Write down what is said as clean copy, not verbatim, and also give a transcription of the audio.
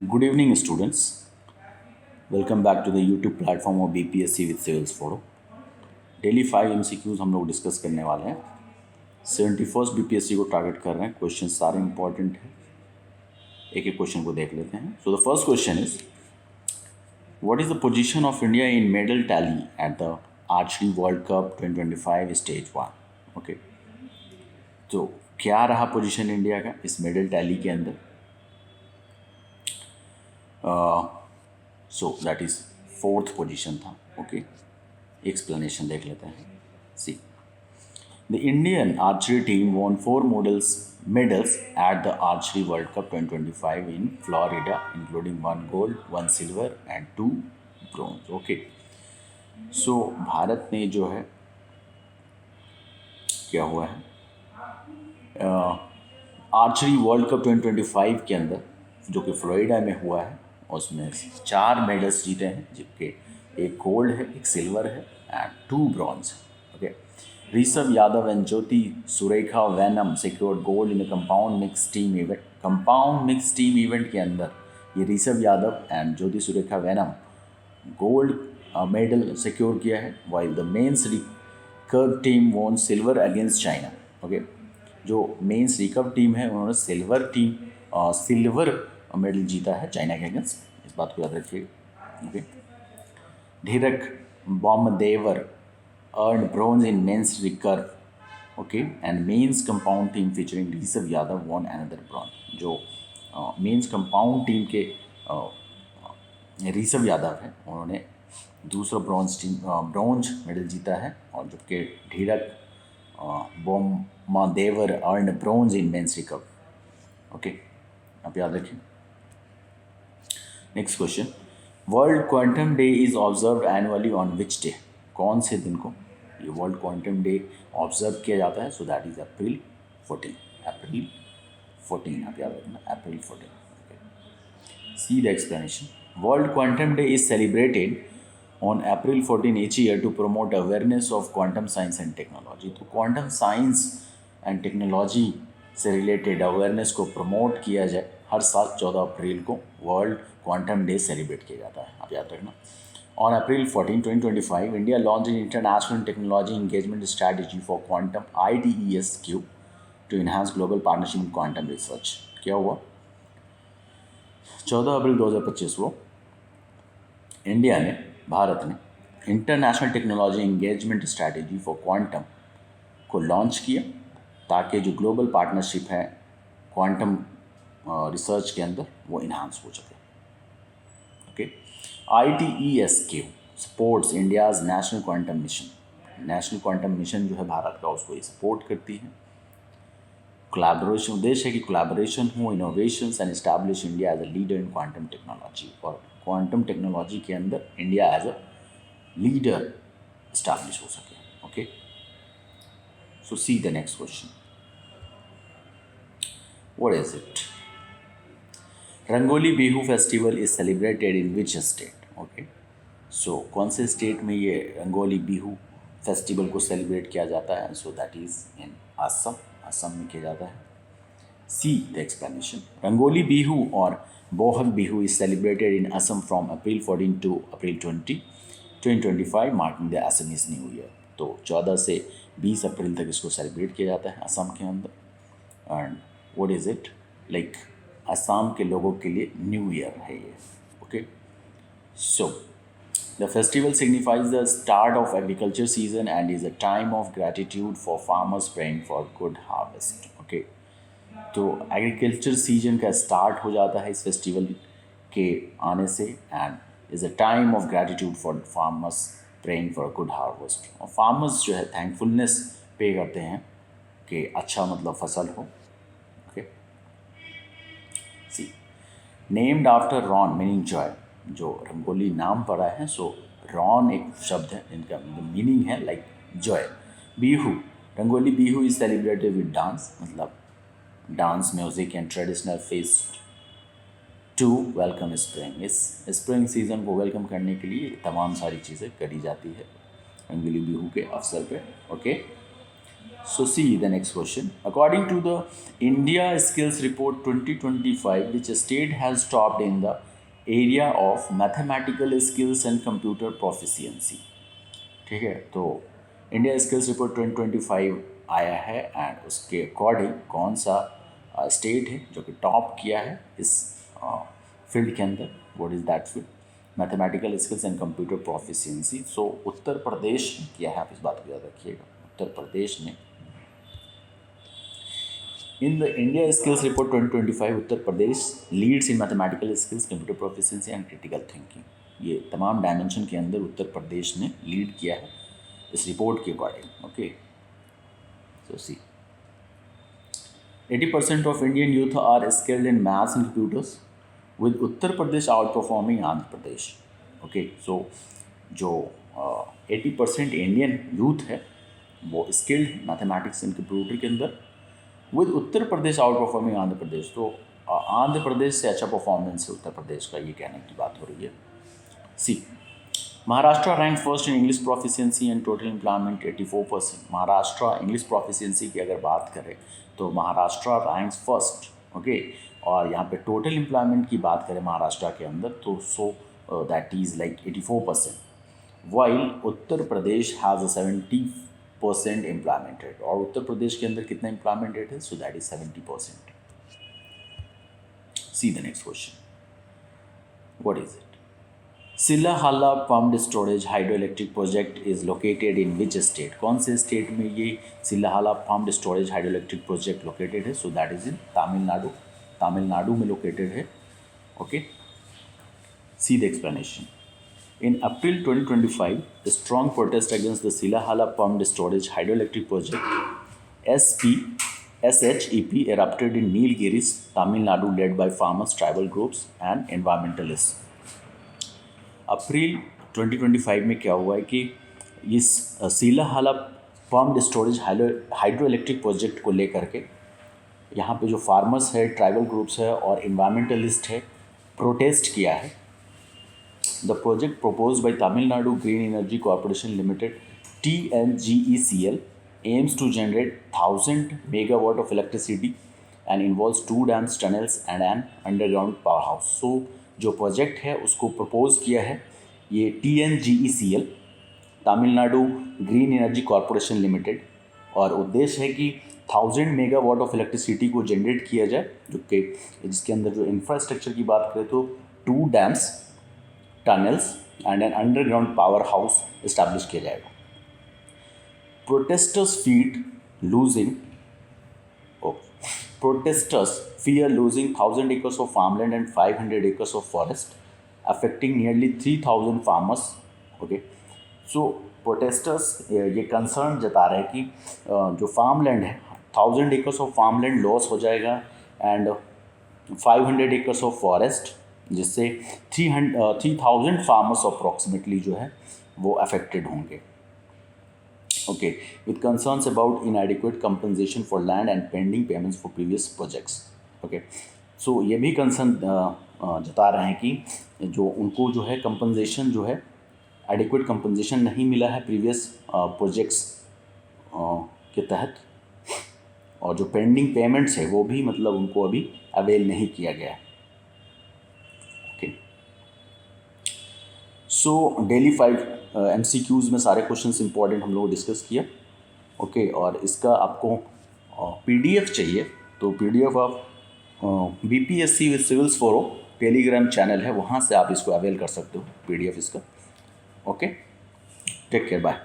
Good evening, students. Welcome back to the YouTube platform of BPSC with Sales Photo. Daily 5 MCQs हम लोग discuss करने वाले हैं। 71st BPSC को target कर रहे हैं। क्वेश्चन सारे इंपॉर्टेंट हैं। एक एक क्वेश्चन को देख लेते हैं। So the first question is what is the position of India in medal tally at the archery world cup 2025 stage 1। Okay, तो क्या रहा पोजीशन इंडिया का इस मेडल टैली के अंदर? So that is 4th position था। ओके, एक्सप्लेनेशन देख लेते हैं। See, the Indian archery team won 4 medals at the Archery World Cup 2025 in Florida, including 1 gold, 1 silver and 2 bronze। Okay, सो भारत ने जो है क्या हुआ है आर्चरी वर्ल्ड कप 2025 के अंदर जो कि फ्लोरिडा में हुआ है उसमें 4 मेडल्स जीते हैं, जिनके 1 गोल्ड है, 1 सिल्वर है and 2 bronze. Okay, Rishabh Yadav and Jyoti Surekha Vennam secured gold in the compound mix team event. Compound mix team event के अंदर ये Rishabh Yadav and Jyoti Surekha Vennam gold medal secure किया है, while the men's recurve team won silver against China. Okay, जो men's recurve team है उन्होंने silver medal जीता है चाइना के अगेंस्ट। इस बात को याद रखिएगा। Okay, Dhiraj Bommadevara earned bronze in men's recurve, okay, and men's compound team featuring Rishabh Yadav won another bronze। जो मेंस कंपाउंड टीम के ऋषभ यादव है उन्होंने दूसरा ब्रॉन्ज मेडल जीता है, और जबकि Dhiraj Bommadevara earn bronze in men's recurve. Okay, आप याद रखें। Next question, world quantum day is observe annually on which day? कौन से दिन को ये वर्ल्ड क्वांटम डे ऑब्जर्व किया जाता है? सो दैट इज अप्रैल 14। आप याद रखना, अप्रैल 14। See the explanation. World quantum day is celebrated on April 14 each year to promote awareness of quantum science and technology। तो क्वांटम साइंस एंड टेक्नोलॉजी से related awareness को promote किया जाए, हर साल 14 अप्रैल को वर्ल्ड क्वांटम डे सेलिब्रेट किया जाता है। आप याद रखना। On April 14, 2025, India launched an international technology engagement strategy for quantum ITESQ to enhance global partnership in quantum research। क्या हुआ? 14 अप्रैल 2025 को इंडिया ने, भारत ने international technology engagement strategy for quantum को लॉन्च किया, ताकि जो ग्लोबल पार्टनरशिप है क्वांटम रिसर्च के अंदर वो इन्हांस हो सके। Okay, ITESQ supports India's national quantum mission. National quantum mission जो है भारत का, उसको ये सपोर्ट करती है। कोलैबोरेशन, उद्देश्य है कि कोलैबोरेशन हो, innovations and establish India as a leader in quantum technology. और क्वांटम टेक्नोलॉजी के अंदर India as a leader establish हो सके। Okay, so see the next question, what is it? Rongali Bihu festival is celebrated in which state? Okay, so कौन से state में ये Rongali Bihu festival को सेलिब्रेट किया जाता है? So that is in Assam. Assam में किया जाता है। See the explanation. Rongali Bihu और Bohag Bihu is celebrated in Assam from April 14 to April 20, 2025, marking the Assamese new year. तो 14 से 20 अप्रैल तक इसको सेलिब्रेट किया जाता है असम के अंदर। And what is it like? Assam के लोगों के लिए न्यू ईयर है ये। Okay, so the festival signifies the start of agriculture season and is a time of gratitude for farmers praying for good harvest। Okay, तो एग्रीकल्चर सीजन का start हो जाता है इस फेस्टिवल के आने से, and is a time of gratitude for farmers praying for good harvest. और फार्मर्स जो है थैंकफुलनेस पे करते हैं कि अच्छा मतलब फसल हो। Okay, see, named after Rong meaning joy. जो रंगोली नाम पड़ा है, सो रॉन एक शब्द है जिनका मीनिंग है like joy. Bihu, Rongali Bihu is celebrated with dance, मतलब dance, music and traditional fest to welcome spring. इस स्प्रिंग सीजन को वेलकम करने के लिए तमाम सारी चीज़ें करी जाती है रंगोली बिहू के अवसर पे। Okay, So see the next question. According to the India Skills Report 2025, which state has topped in the area of mathematical skills and computer proficiency? ठीक है, तो इंडिया स्किल्स रिपोर्ट 2025 आया है एंड उसके अकॉर्डिंग कौन सा स्टेट है जो कि टॉप किया है इस फील्ड के अंदर? What is that field? Mathematical skills and computer proficiency. So Uttar Pradesh ने किया है, आप इस बात को याद रखिएगा, उत्तर प्रदेश ने in the India skills report 2025 Uttar Pradesh leads in mathematical skills, computer proficiency and critical thinking. ये तमाम डायमेंशन के अंदर उत्तर प्रदेश ने लीड किया है इस रिपोर्ट के according. Okay, so see 80% of Indian youth are skilled in maths and computers with Uttar Pradesh out performing Andhra Pradesh. Okay, so जो 80% इंडियन यूथ है वो स्किल्ड है मैथमेटिक्स एंड कंप्यूटर के अंदर, with Uttar Pradesh out performing Andhra Pradesh. तो आंध्र प्रदेश से अच्छा परफॉर्मेंस है उत्तर प्रदेश का, ये कहने की बात हो रही है। See Maharashtra rank first in English proficiency and total employment 84%। Maharashtra English proficiency की अगर बात करें तो महाराष्ट्र रैंक्स फर्स्ट। ओके, और यहाँ पे टोटल एम्प्लॉयमेंट की बात करें महाराष्ट्र के अंदर तो that is like 84%, while Uttar Pradesh has 70% employment rate. और उत्तर प्रदेश के अंदर कितना एम्प्लॉयमेंट रेट है? So that is 70%। See the next question, what is it? Sillahalla pumped storage hydro electric project is located in which state? कौन से स्टेट में ये Sillahalla pumped storage hydro electric project located है? So that is in Tamil Nadu. Tamil Nadu में located है। Okay, see the explanation. In April 2025, a strong protest against the Silahala Pumped Storage Hydroelectric Project SHEP erupted in Nilgiris, Tamil Nadu, led by farmers, tribal groups and environmentalists. April 2025 में क्या हुआ है कि इस Sillahalla pumped storage hydro electric project को लेकर के यहाँ पे जो फार्मर्स है, ट्राइबल ग्रुप्स है और इन्वायरमेंटलिस्ट है, प्रोटेस्ट किया है। The project proposed by Tamil Nadu Green Energy Corporation Limited (TNGECL) aims to generate 1000 megawatt of electricity and involves 2 dams, tunnels and an underground powerhouse. So जो project है उसको propose किया है ये TNGECL, Tamil Nadu green energy corporation limited, और उद्देश्य है कि 1000 मेगावाट ऑफ इलेक्ट्रिसिटी को जनरेट किया जाए, जो कि जिसके अंदर जो इंफ्रास्ट्रक्चर की बात करें तो 2 dams, tunnels and an underground power house establish किया जाएगा। Protesters fear losing 1000 acres of farmland and 500 acres of forest, affecting nearly 3000 farmers. Okay, so protesters ये कंसर्न जता रहे हैं कि जो फार्मलैंड है 1000 एकर्स ऑफ फार्मलैंड लॉस हो जाएगा एंड 500 एकर्स ऑफ फॉरेस्ट, जिससे 3000 फार्मर्स अप्रॉक्सीमेटली जो है वो अफेक्टेड होंगे। Okay, with concerns about inadequate compensation for land and pending payments for previous projects. Okay, so ये भी कंसर्न जता रहे हैं कि जो उनको जो है कंपनसेशन जो है एडिक्वेट कंपनसेशन नहीं मिला है प्रीवियस प्रोजेक्ट्स के तहत, और जो पेंडिंग पेमेंट्स है वो भी मतलब उनको अभी अवेल नहीं किया गया है। सो डेली 5 MCQs में सारे क्वेश्चंस इंपॉर्टेंट हम लोग डिस्कस किया। ओके, और इसका आपको PDF चाहिए तो PDF आप BPSC with civils for Telegram channel है, वहाँ से आप इसको अवेल कर सकते हो PDF इसका। Okay, take care, bye.